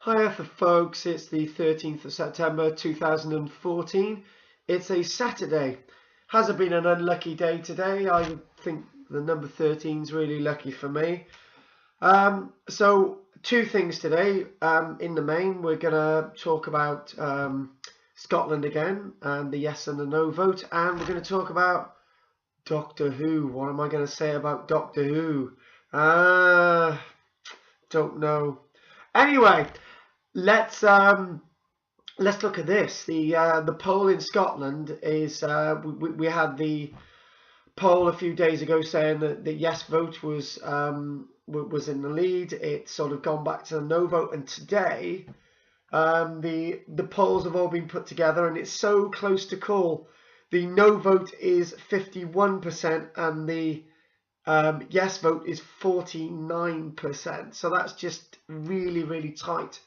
Hiya for folks, it's the 13th of September 2014. It's a Saturday. Has it been an unlucky day today? I think the number 13 is really lucky for me. So two things today. In the main, we're going to talk about Scotland again and the yes and the no vote. And we're going to talk about Doctor Who. What am I going to say about Doctor Who? Don't know. Anyway, let's look at this. The poll in Scotland is we had the poll a few days ago saying that the yes vote was in the lead. It's sort of gone back to the no vote, and today the polls have all been put together, and it's so close to call. The no vote is 51%, and the yes vote is 49%. So that's just really, really tight.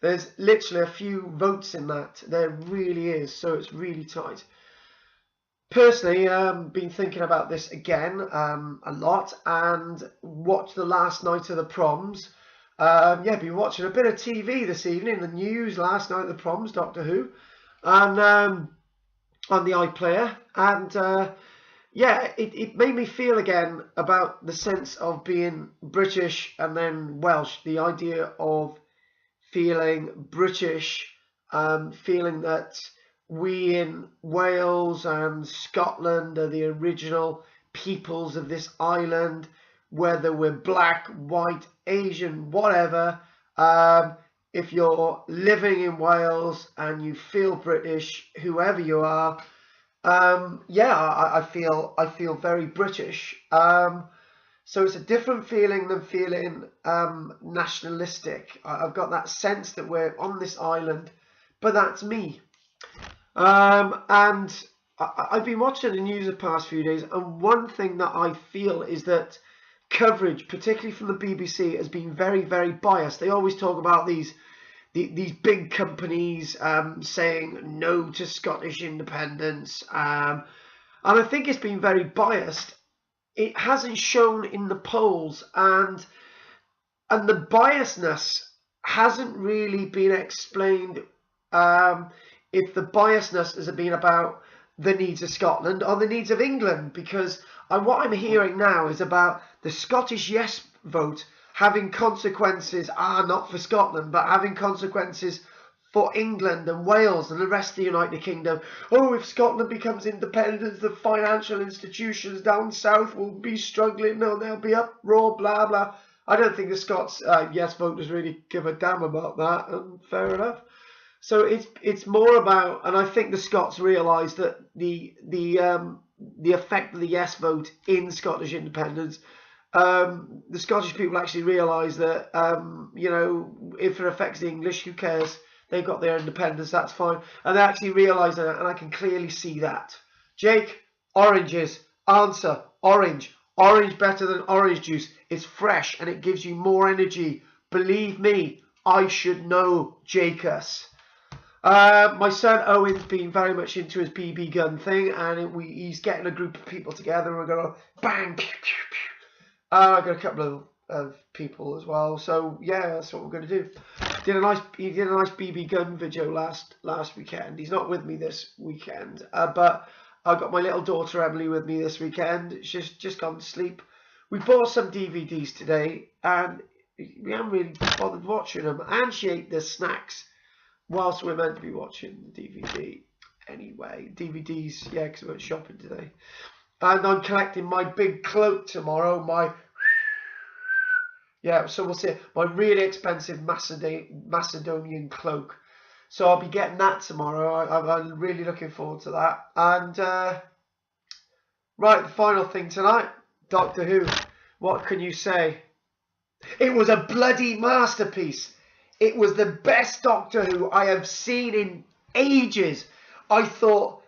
There's literally a few votes in that. There really is. So it's really tight. Personally, been thinking about this again a lot, and watched the last night of the proms. Been watching a bit of TV this evening. The news last night of the proms, Doctor Who, and on the iPlayer, and it made me feel again about the sense of being British and then Welsh. The idea of feeling British, feeling that we in Wales and Scotland are the original peoples of this island, whether we're black, white, Asian, whatever. If you're living in Wales and you feel British, whoever you are, I feel very British. So it's a different feeling than feeling nationalistic. I've got that sense that we're on this island, but that's me. And I've been watching the news the past few days, and one thing that I feel is that coverage, particularly from the BBC, has been very, very biased. They always talk about these big companies saying no to Scottish independence, and I think it's been very biased. It hasn't shown in the polls, and the biasness hasn't really been explained. If the biasness has been about the needs of Scotland or the needs of England, because what I'm hearing now is about the Scottish yes vote having consequences, not for Scotland, but having consequences for England and Wales and the rest of the United Kingdom. Oh, if Scotland becomes independent, the financial institutions down south will be struggling, no, there'll be uproar, blah, blah. I don't think the Scots yes voters really give a damn about that, and fair enough. So it's more about, and I think the Scots realise that the effect of the yes vote in Scottish independence, the Scottish people actually realise that, if it affects the English, who cares? They've got their independence, that's fine. And they actually realise that, and I can clearly see that. Jake, oranges. Answer, orange. Orange better than orange juice. It's fresh and it gives you more energy. Believe me, I should know, Jacus. My son Owen's been very much into his BB gun thing, and he's getting a group of people together, and we're going to bang, pew, pew, pew. I got a couple of people as well, so yeah, that's what we're going to do. He did a nice BB gun video last weekend. He's not with me this weekend, but I got my little daughter Emily with me this weekend. She's just gone to sleep. We bought some DVDs today, and we haven't really bothered watching them, and she ate the snacks whilst we're meant to be watching the DVD. Anyway, DVDs, yeah, because we went shopping today. And I'm collecting my big cloak tomorrow, so we'll see, my really expensive Macedonian cloak. So I'll be getting that tomorrow. I'm really looking forward to that. And, right, the final thing tonight, Doctor Who. What can you say? It was a bloody masterpiece. It was the best Doctor Who I have seen in ages. I thought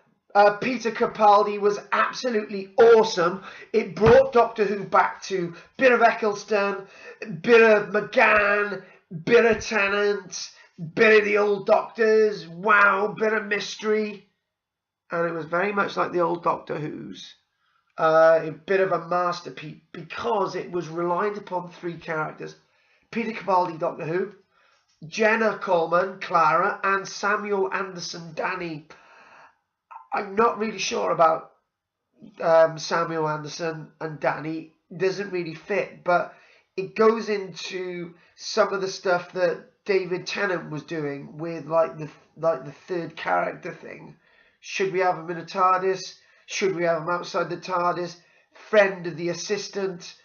Peter Capaldi was absolutely awesome. It brought Doctor Who back to bit of Eccleston, bit of McGann, bit of Tennant, bit of the old Doctors, wow, bit of mystery. And it was very much like the old Doctor Who's. A bit of a masterpiece because it was reliant upon three characters. Peter Capaldi, Doctor Who, Jenna Coleman, Clara, and Samuel Anderson, Danny. I'm not really sure about Samuel Anderson and Danny. Doesn't really fit, but it goes into some of the stuff that David Tennant was doing with like the third character thing. Should we have him in a TARDIS? Should we have him outside the TARDIS? Friend of the assistant,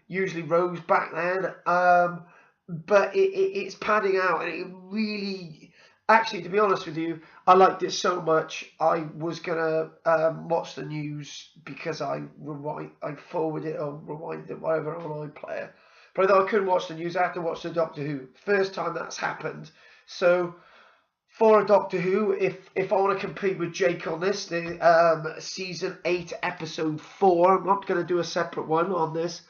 usually Rose back then. But it's padding out, and it really, actually, to be honest with you, I liked it so much. I was gonna watch the news because I forwarded it or rewinded it, whatever, on iPlayer. But I thought I couldn't watch the news. I have to watch the Doctor Who. First time that's happened. So for a Doctor Who, if I want to compete with Jake on this, the season 8, episode 4, I'm not going to do a separate one on this.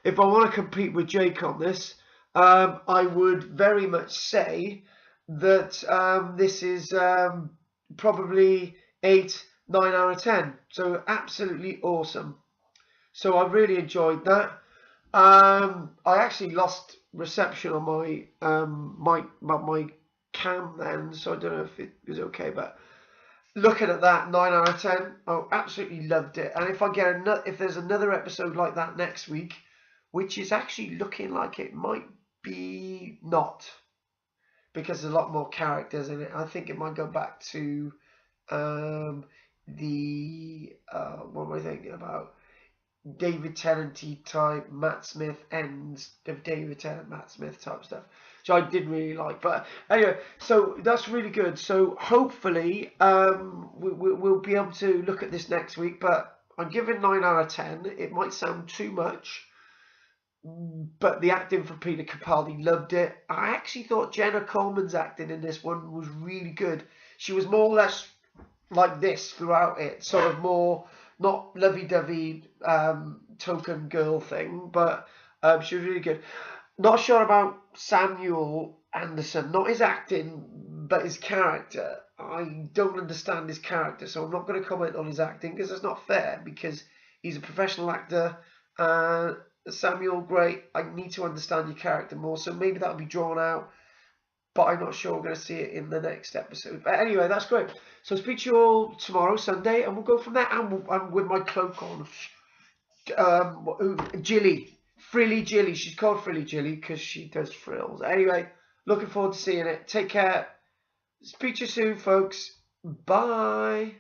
If I want to compete with Jake on this, I would very much say that this is probably 8, 9 out of 10. So absolutely awesome. So I really enjoyed that. I actually lost reception on my cam then, so I don't know if it was okay, but looking at that, 9 out of 10, I absolutely loved it. And if there's another episode like that next week, which is actually looking like it might be not, because there's a lot more characters in it, I think it might go back to what am I thinking about? David Tennant type, Matt Smith ends of David Tennant, Matt Smith type stuff, which I didn't really like. But anyway, so that's really good. So hopefully we'll be able to look at this next week. But I'm giving 9 out of 10. It might sound too much, but the acting for Peter Capaldi, loved it. I actually thought Jenna Coleman's acting in this one was really good. She was more or less like this throughout it, sort of more not lovey-dovey token girl thing, but she was really good. Not sure about Samuel Anderson, not his acting, but his character. I don't understand his character, so I'm not going to comment on his acting because that's not fair, because he's a professional actor. Samuel, great. I need to understand your character more, so maybe that'll be drawn out, but I'm not sure we're going to see it in the next episode. But anyway, that's great. So speak to you all tomorrow, Sunday, and we'll go from there. And I'm with my cloak on. Jilly. Frilly Jilly. She's called Frilly Jilly because she does frills. Anyway, looking forward to seeing it. Take care. Speak to you soon, folks. Bye.